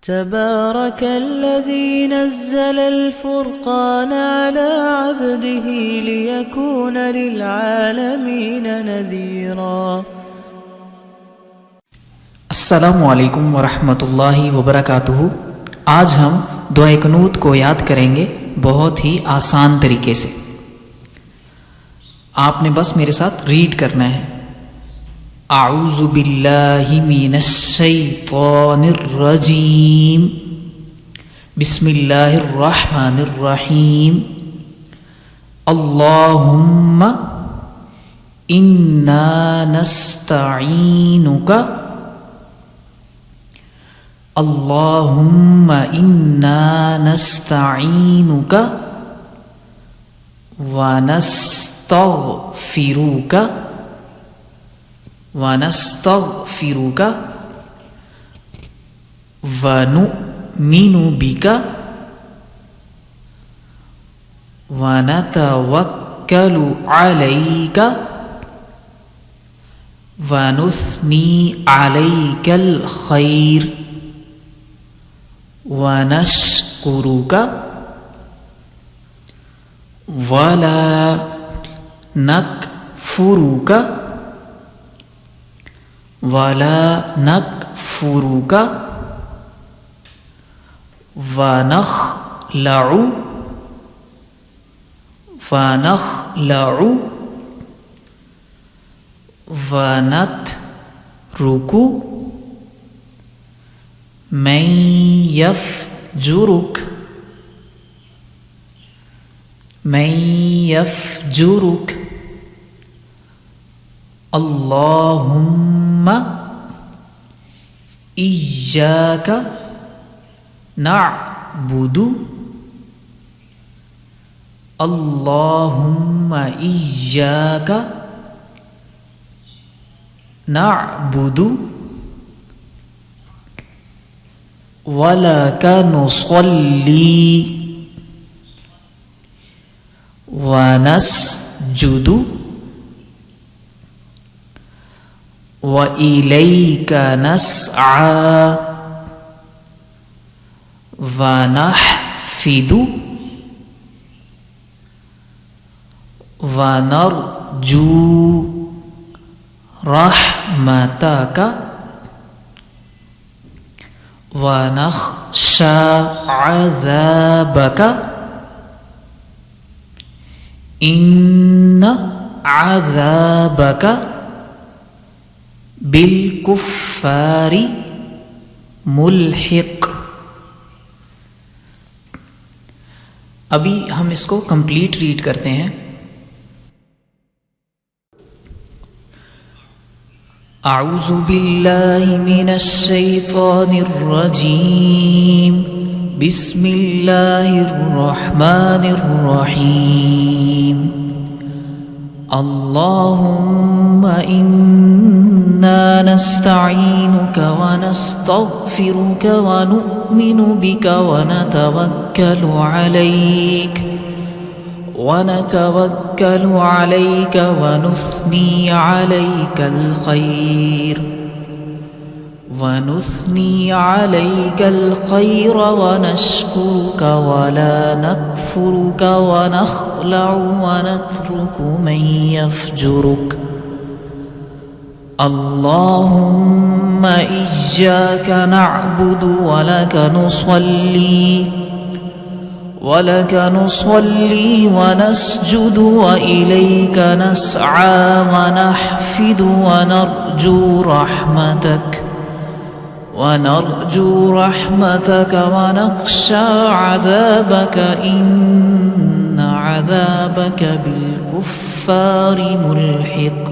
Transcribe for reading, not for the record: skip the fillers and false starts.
تبارك الذي نزل الفرقان على عبده ليكون للعالمين نذيرا। अस्सलामुअलैकुम वरहमतुल्लाहि वबरकातुहू। आज हम दुआए क़ुनूत को याद करेंगे बहुत ही आसान तरीके से। आपने बस मेरे साथ रीड करना है। आऊज़ु बिल्लाहि मिनश शैतानिर रजीम, बिस्मिल्लाहिर रहमानिर रहीम। अल्लाहुम्मा इन्ना नस्तईनुका, अल्लाहुम्मा इन्ना नस्तईनुका व नस्तग़फिरुका व नु'मिनु बिका व नतवक्कलु अलैका व नुस्नी अलैकल खैर व नश्कुरुका वला नकफुरुका व नख़लउ व नतरुकु मन यफ़जुरुक। अल्लाहुम्मा इय्याका नअबुदु, अल्लाहुम्मा इय्याका नअबुदु वलका नुसल्ली व नस्जुदु व इलैका नस्आ व नहफिदु व नरजू रहमतका व नख़शा अज़ाबका इन्न अज़ाबका बिलकुफ़्फ़ारि मुल्हिक़। अभी हम इसको कंप्लीट रीड करते हैं। आऊज़ु बिल्लाहि मिनश शैतानिर रजीम, बिस्मिल्लाहिर रहमानिर रहीम। अल्लाहुम्मा इन्ना नस्तईनुका व नस्तग़फिरुका व नु'मिनु बिका व नतवक्कलु अलैका व नुस्नी अलैकल खैर व नश्कुरुका व ला नकफुरुका व नख़लउ व नतरुकु मन यफ़जुरुक। अल्लाहुम्मा इय्याका नअबुदु व लका नुसल्ली व नस्जुदु व इलैका नस्आ व नहफिदु व नरजू रहमतक व नख़शा अज़ाबक इन्न अज़ाबक बिलकुफ़्फ़ारि मुल्हिक़।